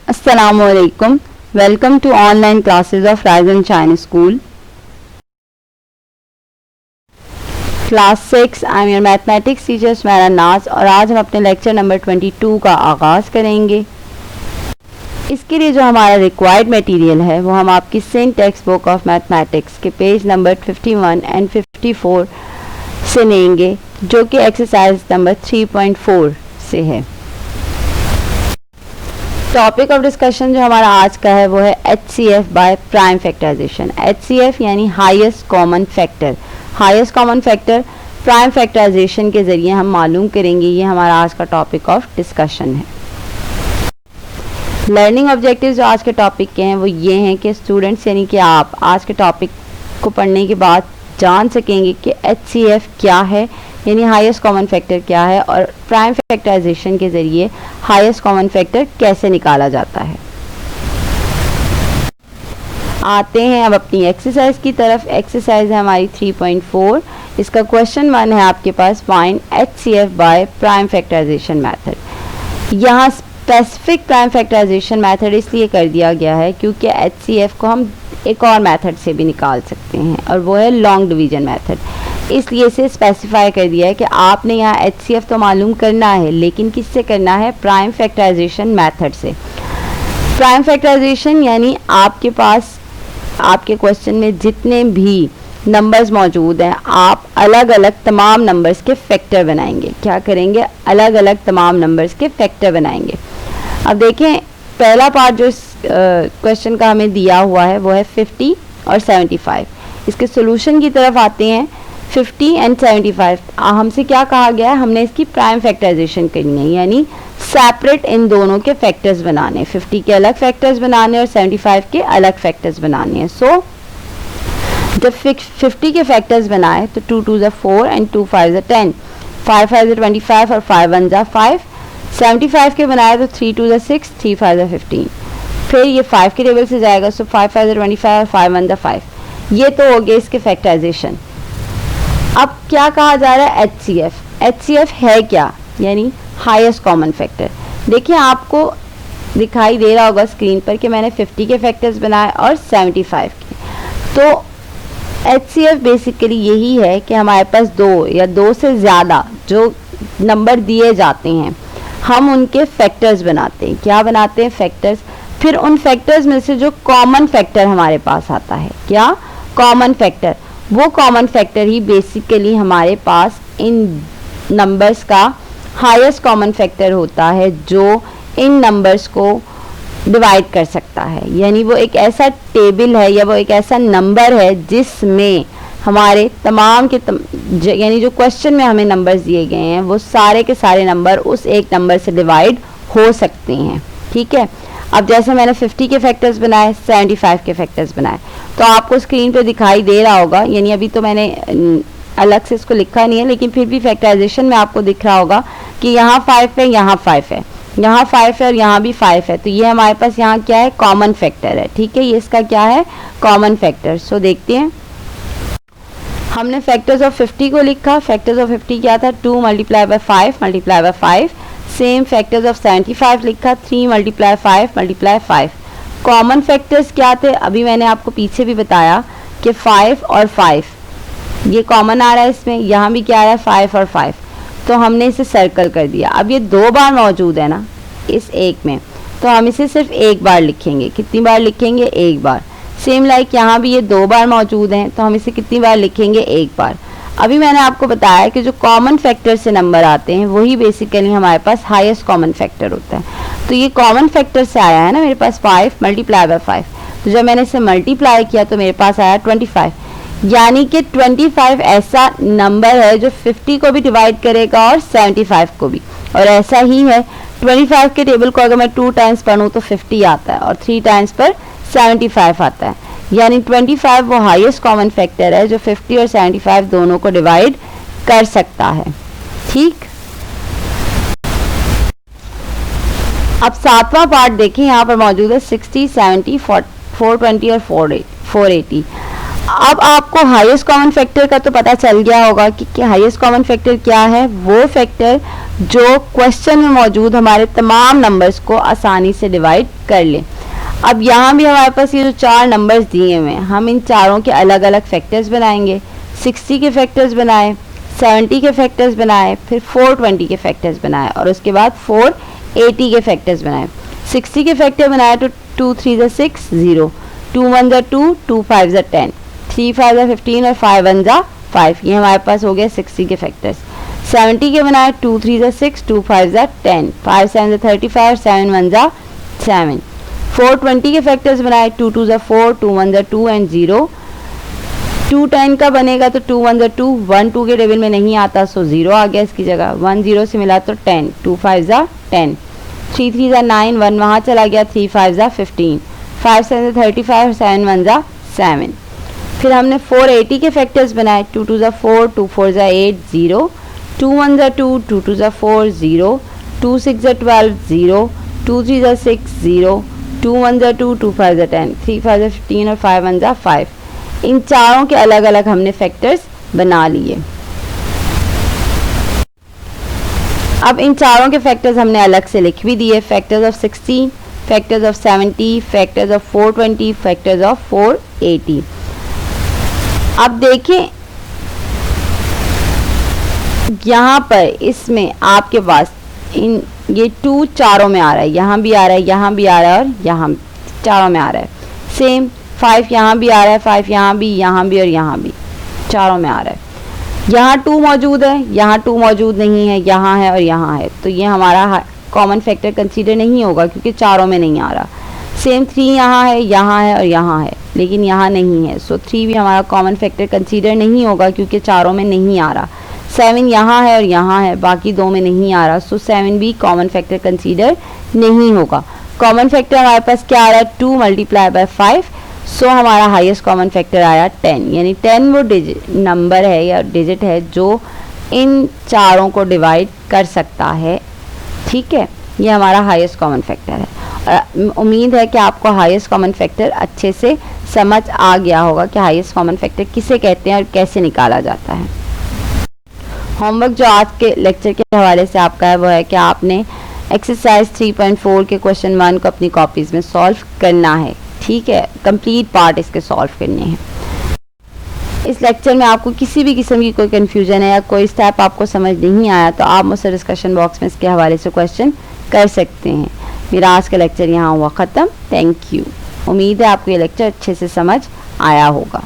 Assalamualaikum. Welcome to online classes of Ryzen Chinese School. Class 6 I am your mathematics teachers मेरा नाज और आज हम अपने लेक्चर नंबर 22 का आगाज़ करेंगे। इसके लिए जो हमारा रिक्वायर्ड मटेरियल है वो हम आपकी सेंट टेक्स्ट बुक ऑफ मैथमेटिक्स के पेज नंबर 51 एंड 54 से लेंगे, जो कि एक्सरसाइज नंबर 3.4 से है। टॉपिक ऑफ डिस्कशन जो हमारा आज का है वो है HCF by prime factorisation. HCF यानी highest common factor. Highest common factor prime factorisation के ज़रिए हम मालूम करेंगे। ये हमारा आज का टॉपिक ऑफ डिस्कशन है। लर्निंग ऑब्जेक्टिव्स जो आज के टॉपिक के हैं वो ये हैं कि स्टूडेंट्स यानी कि आप आज के टॉपिक को पढ़ने के बाद जान सकेंगे कि HCF क्या है, यानी हाईएस्ट कॉमन फैक्टर क्या है, और प्राइम फैक्टराइजेशन के ज़रिए हाईएस्ट कॉमन फैक्टर कैसे निकाला जाता है। आते हैं अब अपनी एक्सरसाइज की तरफ। एक्सरसाइज है हमारी 3.4। इसका क्वेश्चन 1 है आपके पास, find HCF by prime factorisation method. यहाँ स्पेसिफिक प्राइम फैक्टराइजेशन मेथड इसलिए कर दिया गया है क्योंकि HCF को हम एक और मेथड से भी निकाल सकते हैं और वो है लॉन्ग डिवीजन मेथड। इसलिए इसे स्पेसिफाई कर दिया है कि आपने यहाँ HCF तो मालूम करना है, लेकिन किससे करना है? प्राइम फैक्टराइजेशन मेथड से। प्राइम फैक्टराइजेशन यानी आपके पास आपके क्वेश्चन में जितने भी नंबर्स मौजूद हैं, आप अलग अलग तमाम नंबर्स के फैक्टर बनाएंगे। क्या करेंगे? अलग अलग तमाम नंबर्स के फैक्टर बनाएंगे। अब देखें, पहला पार्ट जो इस क्वेश्चन का हमें दिया हुआ है वो है 50 और 75। इसके सोल्यूशन की तरफ आते हैं। 50 एंड 75 हमसे क्या कहा गया है? हमने इसकी प्राइम फैक्टराइजेशन करनी है, यानी सेपरेट इन दोनों के फैक्टर्स बनाने। 50 के अलग फैक्टर्स बनाने और 75 के अलग फैक्टर्स बनाने हैं। सो जब 50 के फैक्टर्स बनाए तो 2 2 ज़ा 4 एंड 2 5 ज़ा 10, 5 5 ज़ा 25 और 5 1 ज़ा 5। 75 के बनाए तो 3 2 ज़ा 6, 3 5 ज़ा 15। फिर ये 5 के टेबल से जाएगा, सो 5 5 ज़ा 25 और 5 1 ज़ा 5। ये तो हो गया इसके फैक्टराइजेशन। अब क्या कहा जा रहा है? HCF। HCF है क्या? यानी हाईएस्ट कॉमन फैक्टर। देखिए, आपको दिखाई दे रहा होगा स्क्रीन पर कि मैंने 50 के फैक्टर्स बनाए और 75 के। तो HCF बेसिकली यही है कि हमारे पास दो या दो से ज़्यादा जो नंबर दिए जाते हैं, हम उनके फैक्टर्स बनाते हैं। क्या बनाते हैं? फैक्टर्स। फिर उन फैक्टर्स में से जो कॉमन फैक्टर हमारे पास आता है, क्या? Common factor. वो कॉमन फैक्टर ही बेसिकली हमारे पास इन नंबर्स का हाईएस्ट कॉमन फैक्टर होता है, जो इन नंबर्स को डिवाइड कर सकता है। यानी वो एक ऐसा टेबल है या वो एक ऐसा नंबर है जिसमें हमारे तमाम के यानी जो क्वेश्चन में हमें नंबर्स दिए गए हैं वो सारे के सारे नंबर उस एक नंबर से डिवाइड हो सकते हैं। ठीक है। अब जैसे मैंने 50 के फैक्टर्स बनाए, 75 के फैक्टर्स बनाए, तो आपको स्क्रीन पे दिखाई दे रहा होगा, यानी अभी तो मैंने अलग से इसको लिखा नहीं है, लेकिन फिर भी फैक्टराइजेशन में आपको दिख रहा होगा कि यहाँ 5 है, यहाँ 5 है, यहाँ 5 है और यहाँ भी 5 है। तो ये हमारे पास यहाँ क्या है? कॉमन फैक्टर है। ठीक है, ये इसका क्या है? Common factor. सो देखते हैं, हमने फैक्टर्स ऑफ 50 को लिखा। फैक्टर्स ऑफ 50 क्या था? 2 multiply by 5 multiply by 5। Same factors of 75 लिखा, 3 मल्टीप्लाई 5 मल्टीप्लाई 5। कॉमन फैक्टर्स क्या थे? अभी मैंने आपको पीछे भी बताया कि 5 और 5 ये कॉमन आ रहा है इसमें, यहाँ भी क्या आ रहा है? 5 और 5। तो हमने इसे सर्कल कर दिया। अब ये दो बार मौजूद है ना इस एक में, तो हम इसे सिर्फ एक बार लिखेंगे। कितनी बार लिखेंगे? एक बार। सेम लाइक यहाँ भी ये दो बार मौजूद हैं, तो हम इसे कितनी बार लिखेंगे? एक बार। अभी मैंने आपको बताया कि जो कॉमन फैक्टर से नंबर आते हैं वही बेसिकली हमारे पास हाईएस्ट कॉमन फैक्टर होता है। तो ये कॉमन फैक्टर से आया है ना मेरे पास 5 मल्टीप्लाई बाय 5। तो जब मैंने इसे मल्टीप्लाई किया तो मेरे पास आया 25, यानी कि 25 ऐसा नंबर है जो 50 को भी डिवाइड करेगा और 75 को भी। और ऐसा ही है, 25 के टेबल को अगर मैं 2 टाइम्स पढ़ूँ तो 50 आता है और 3 टाइम्स पर 75 आता है। यानी 25 वो हाईएस्ट कॉमन फैक्टर है जो 50 और 75 दोनों को डिवाइड कर सकता है। ठीक। अब सातवां पार्ट देखें, यहाँ पर मौजूद है 60, 70, 420 और 480। अब आपको हाईएस्ट कॉमन फैक्टर का तो पता चल गया होगा कि हाईएस्ट कॉमन फैक्टर क्या है, वो फैक्टर जो क्वेश्चन में मौजूद हमारे तमाम नंबर्स को आसानी से डिवाइड कर ले। अब यहाँ भी हमारे पास ये जो 4 नंबर्स दिए हुए हैं, हम इन चारों के अलग अलग फैक्टर्स बनाएंगे। 60 के फैक्टर्स बनाए, 70 के फैक्टर्स बनाए, फिर 420 के फैक्टर्स बनाए और उसके बाद 480 के फैक्टर्स बनाए। 60 के फैक्टर बनाए तो 2 3 ज़ा 6 0, 2 1 ज़ा 2, 2 5 ज़ा 10, 3 5 ज़ा 15 और 5 1 ज़ा 5। ये हमारे पास हो गया 60 के फैक्टर्स। 70 के बनाए 2 3 ज़ा 6, 2 5 ज़ा 10, 5 7 ज़ा 35 और 7 1 ज़ा 7। 420 के फैक्टर्स बनाए 2 2 ज़ा 4, 2 1 ज़ा 2 एंड 0। 2 10 का बनेगा तो 2 1 ज़ा 2, 1 2 के टेबल में नहीं आता सो 0 आ गया इसकी जगह। 1 0 से मिला तो 10, 2 5 ज़ा 10, 3 3 ज़ा 9, 1 वहाँ चला गया, 3 5 ज़ा 15, 5 7 ज़ा 35 और 7 1 ज़ा 7। फिर हमने 480 के फैक्टर्स बनाए 2 2 ज़ा 4, 2 4 ज़ा 8 0, 2 1 ज़ा 2, 2 2 ज़ा 4 0, 2 6 ज़ा 12 0, 2 3 ज़ा 6 0, 2 1 ज़ा 2, 2 5 ज़ा 10, 3 5 ज़ा 15 और 5 1 ज़ा 5। इन चारों के अलग अलग हमने फैक्टर्स बना लिए। अब इन चारों के फैक्टर्स हमने अलग से लिख भी दिए, factors of 60, factors of 70, factors of 420, factors of 480। अब देखें यहाँ पर इसमें आपके पास इन ये 2 चारों में आ रहा है, यहाँ भी आ रहा है, यहाँ भी आ रहा है और यहाँ चारों में आ रहा है। सेम 5 यहाँ भी आ रहा है, 5 यहाँ भी और यहाँ भी चारों में आ रहा है। यहाँ 2 मौजूद है, यहाँ 2 मौजूद नहीं है, यहाँ है और यहाँ है, तो ये हमारा कॉमन फैक्टर कंसीडर नहीं होगा क्योंकि चारों में नहीं आ रहा। सेम 3 यहाँ है और यहाँ है, लेकिन यहाँ नहीं है, सो 3 भी हमारा कॉमन फैक्टर कंसीडर नहीं होगा क्योंकि चारों में नहीं आ रहा। 7 यहाँ है और यहाँ है, बाकी 2 में नहीं आ रहा, सो 7 भी कॉमन फैक्टर कंसीडर नहीं होगा। कॉमन फैक्टर हमारे पास क्या आ रहा है, 2 मल्टीप्लाई बाय 5, सो हमारा हाईएस्ट कॉमन फैक्टर आया 10, यानी 10 वो नंबर है या डिजिट है जो इन चारों को डिवाइड कर सकता है। ठीक है, ये हमारा हाईएस्ट कॉमन फैक्टर है। और उम्मीद है कि आपको हाईएस्ट कॉमन फैक्टर अच्छे से समझ आ गया होगा कि हाईएस्ट कॉमन फैक्टर किसे कहते हैं और कैसे निकाला जाता है। होमवर्क जो आज के लेक्चर के हवाले से आपका है वो है कि आपने एक्सरसाइज 3.4 के क्वेश्चन 1 को अपनी कॉपीज़ में सॉल्व करना है। ठीक है, कंप्लीट पार्ट इसके सॉल्व करने हैं। इस लेक्चर में आपको किसी भी किस्म की कोई कन्फ्यूजन है या कोई स्टेप आपको समझ नहीं आया तो आप मुझसे डिस्कशन बॉक्स में इसके हवाले से क्वेश्चन कर सकते हैं। मेरा आज का लेक्चर यहाँ हुआ ख़त्म। Thank you. उम्मीद है आपको ये लेक्चर अच्छे से समझ आया होगा।